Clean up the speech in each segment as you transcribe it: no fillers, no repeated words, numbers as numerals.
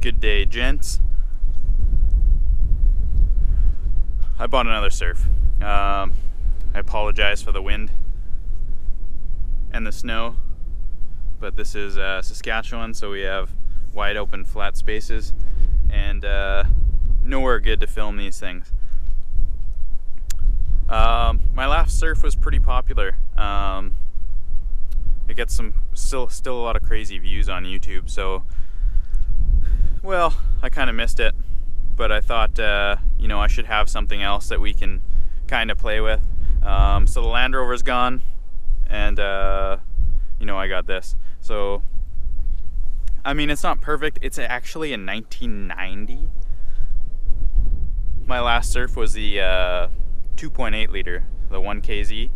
Good day, gents. I bought another surf. I apologize for the wind and the snow, but this is Saskatchewan, so we have wide open flat spaces and nowhere good to film these things. My last surf was pretty popular. It gets still a lot of crazy views on YouTube, so well, I kind of missed it, but I thought you know, I should have something else that we can kind of play with. So the Land Rover's gone, and you know, I got this. So I mean, it's not perfect. It's actually a 1990. My last surf was the 2.8 liter, the 1KZ.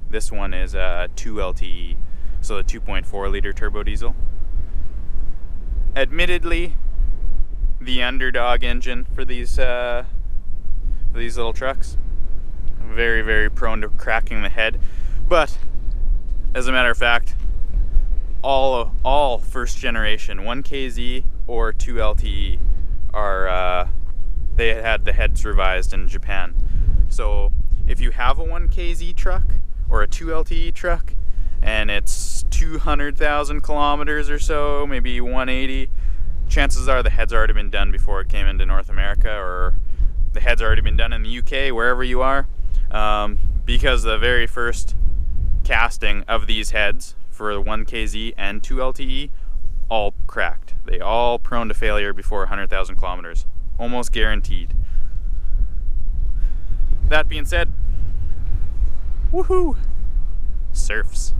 This one is 2 LTE, so the 2.4 liter turbo diesel. Admittedly, the underdog engine for these little trucks. Very, very prone to cracking the head, but as a matter of fact, all first generation 1KZ or 2 LTE are they had the heads revised in Japan. So if you have a 1KZ truck or a 2 LTE truck and it's 200,000 kilometers or so, maybe 180, chances are the head's already been done before it came into North America, or the head's already been done in the UK, wherever you are, because the very first casting of these heads for 1KZ and 2 LTE all cracked. They all prone to failure before 100,000 kilometers. Almost guaranteed. That being said, woohoo! Surfs.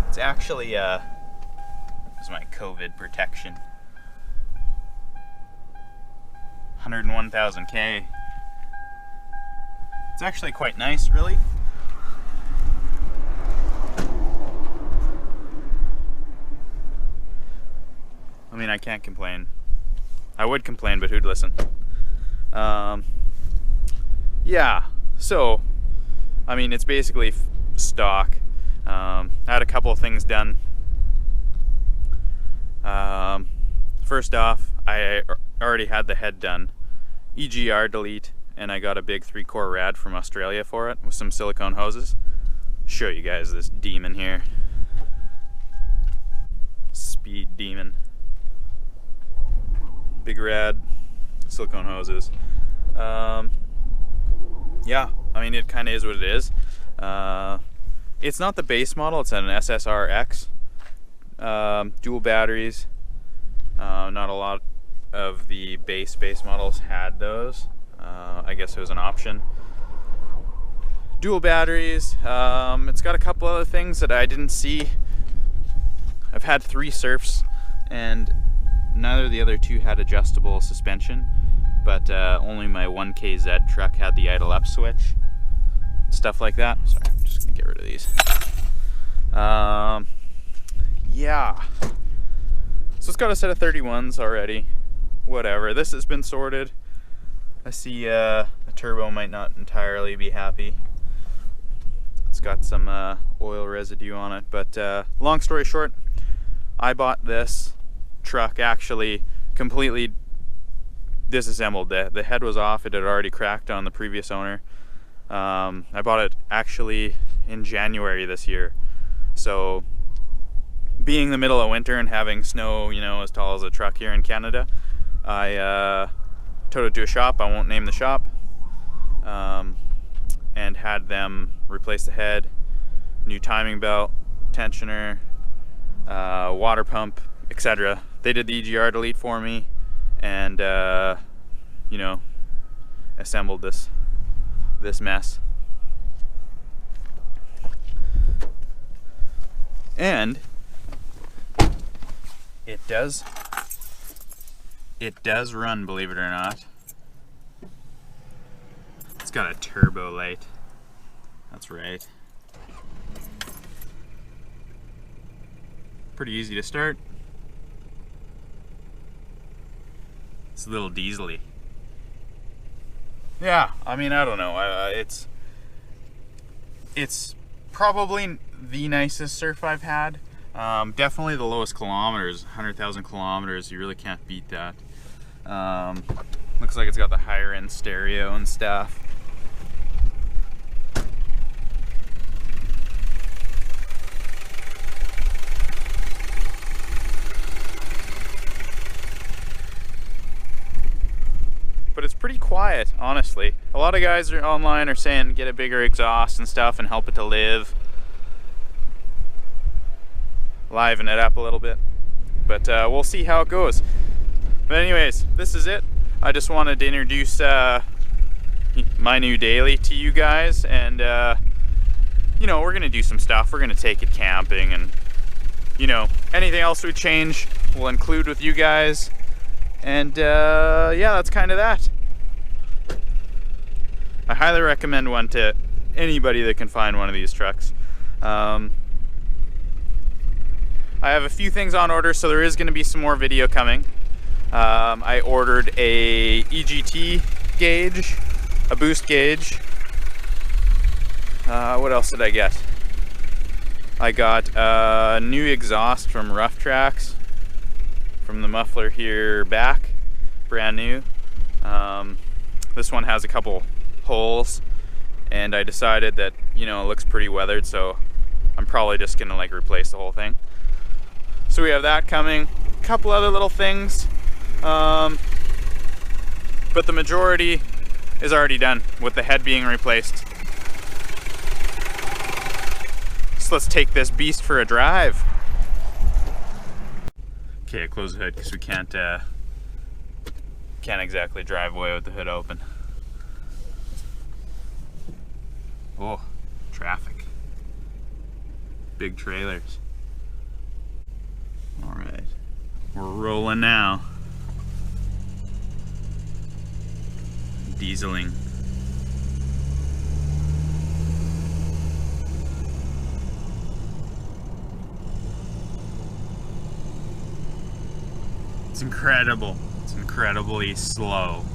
It's actually this is my COVID protection. 101,000 K. It's actually quite nice, really. I mean, I can't complain. I would complain, but who'd listen? Yeah, so, I mean, it's basically stock. I had a couple of things done. First off, I already had the head done. EGR delete, and I got a big 3-core rad from Australia for it with some silicone hoses. Show you guys this demon here. Speed demon. Big rad, silicone hoses. Yeah, I mean, it kind of is what it is. It's not the base model, it's an SSRX. Dual batteries. Not a lot of the base models had those. I guess it was an option. Dual batteries. It's got a couple other things that I didn't see. I've had 3 surfs, and neither of the other 2 had adjustable suspension, but only my 1KZ truck had the idle up switch. Stuff like that. Sorry, I'm just gonna get rid of these. Yeah. So it's got a set of 31s already. Whatever. This has been sorted. I see the turbo might not entirely be happy. It's got some oil residue on it, but long story short, I bought this truck actually completely disassembled. The head was off. It had already cracked on the previous owner. I bought it actually in January this year. So being the middle of winter and having snow, you know, as tall as a truck here in Canada, I towed it to a shop. I won't name the shop. And had them replace the head, new timing belt, tensioner, water pump, etc. They did the EGR delete for me, and you know, assembled this mess. And it does run, believe it or not. It's got a turbo light. That's right. Pretty easy to start. It's a little diesely. Yeah, I mean, I don't know. It's Probably the nicest surf I've had. Definitely the lowest kilometers, 100,000 kilometers. You really can't beat that. Looks like it's got the higher end stereo and stuff. But it's pretty quiet, honestly. A lot of guys are online are saying get a bigger exhaust and stuff and help it to liven it up a little bit. But we'll see how it goes. But anyways, this is it. I just wanted to introduce my new daily to you guys, and you know, we're gonna do some stuff. We're gonna take it camping, and you know, anything else we change we'll include with you guys. And yeah, that's kind of that. I highly recommend one to anybody that can find one of these trucks. I have a few things on order, so there is going to be some more video coming. I ordered a EGT gauge, a boost gauge. What else did I get? I got a new exhaust from Rough Tracks, from the muffler here back, brand new. This one has a couple holes, and I decided that, you know, it looks pretty weathered, so I'm probably just gonna like replace the whole thing. So we have that coming, a couple other little things, but the majority is already done with the head being replaced. So let's take this beast for a drive. Okay, I close the hood because we can't exactly drive away with the hood open. Oh, traffic. Big trailers. All right, we're rolling now. Dieseling. It's incredible. It's incredibly slow.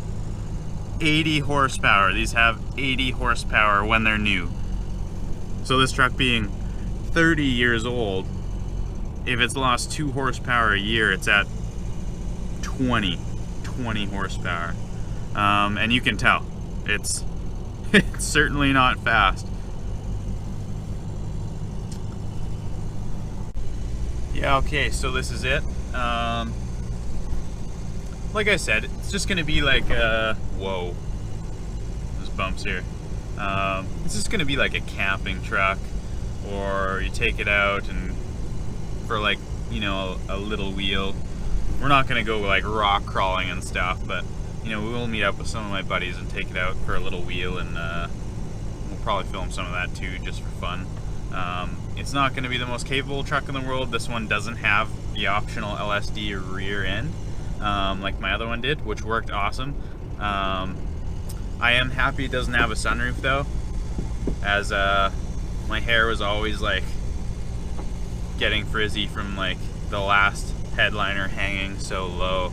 80 horsepower. These have 80 horsepower when they're new. So this truck being 30 years old, if it's lost 2 horsepower a year, it's at 20 horsepower. And you can tell, it's certainly not fast. Yeah, okay, so this is it. Like I said, it's just gonna be like whoa, there's bumps here. It's just gonna be like a camping truck, or you take it out and for like, you know, a little wheel. We're not gonna go like rock crawling and stuff, but you know, we will meet up with some of my buddies and take it out for a little wheel, and we'll probably film some of that too, just for fun. It's not gonna be the most capable truck in the world. This one doesn't have the optional LSD rear end, like my other one did, which worked awesome. I am happy it doesn't have a sunroof though, as my hair was always like getting frizzy from like the last headliner hanging so low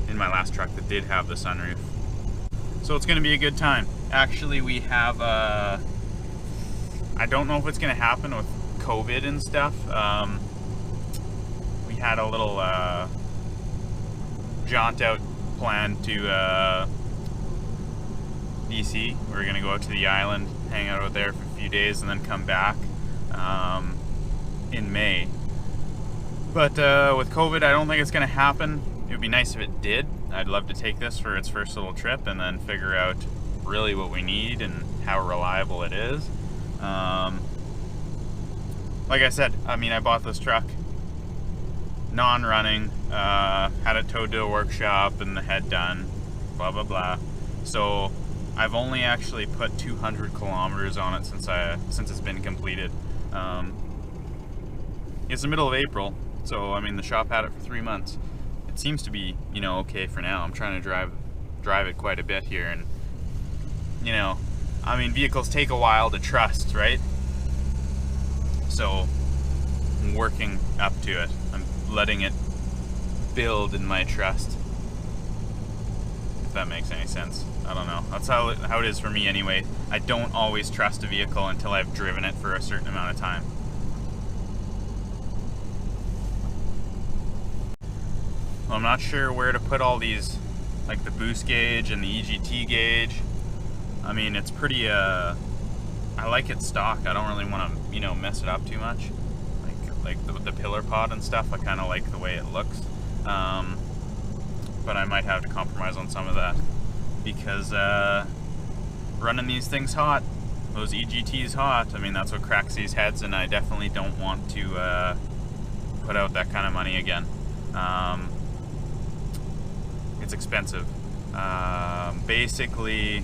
in my last truck that did have the sunroof. So it's gonna be a good time. Actually, we have I don't know if it's gonna happen with COVID and stuff. We had a little jaunt out plan to DC. We're gonna go out to the island, hang out there for a few days, and then come back in May. But with COVID, I don't think it's gonna happen. It would be nice if it did. I'd love to take this for its first little trip and then figure out really what we need and how reliable it is. Like I said, I mean, I bought this truck non-running, had it towed to a workshop and the head done, blah blah blah. So I've only actually put 200 kilometers on it since it's been completed. It's the middle of April, so I mean the shop had it for 3 months. It seems to be, you know, okay for now. I'm trying to drive it quite a bit here, and you know, I mean, vehicles take a while to trust, right? So I'm working up to it. I'm letting it build in my trust, if that makes any sense. I don't know. That's how it is for me anyway. I don't always trust a vehicle until I've driven it for a certain amount of time. Well, I'm not sure where to put all these, like the boost gauge and the EGT gauge. I mean, it's pretty, I like it stock. I don't really want to, you know, mess it up too much. Like the pillar pod and stuff, I kind of like the way it looks. But I might have to compromise on some of that because running these things hot, those EGTs hot, I mean, that's what cracks these heads, and I definitely don't want to put out that kind of money again. It's expensive. Basically,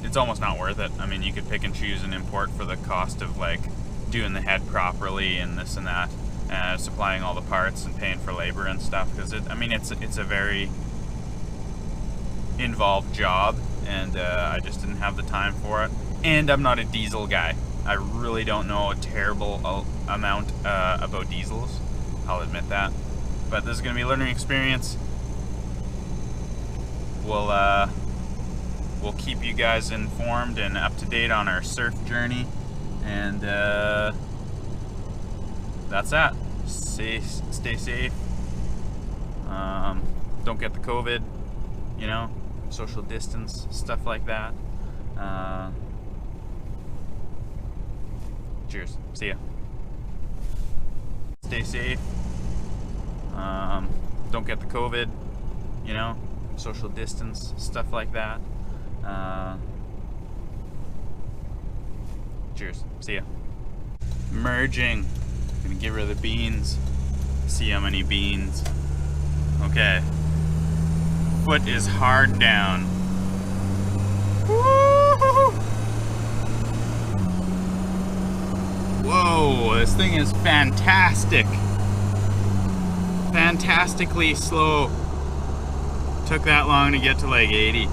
it's almost not worth it. I mean, you could pick and choose and import for the cost of like doing the head properly and this and that, supplying all the parts and paying for labor and stuff. Because it's a very involved job, and I just didn't have the time for it. And I'm not a diesel guy. I really don't know a terrible amount about diesels. I'll admit that. But this is going to be a learning experience. We'll keep you guys informed and up to date on our surf journey. And that's that. Stay safe. Don't get the COVID, you know, social distance, stuff like that. Cheers. See ya. Stay safe. Don't get the COVID, you know, social distance, stuff like that. Cheers. See ya. Merging. Gonna get rid of the beans. See how many beans. Okay. Foot is hard down. Woo-hoo-hoo. Whoa, this thing is fantastic. Fantastically slow. Took that long to get to like 80.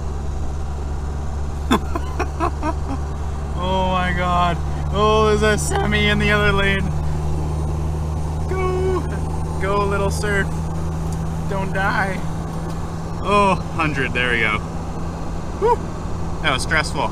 Oh my god. Oh, there's a semi in the other lane. Go little surf. Don't die. Oh, 100, there we go. Whew. That was stressful.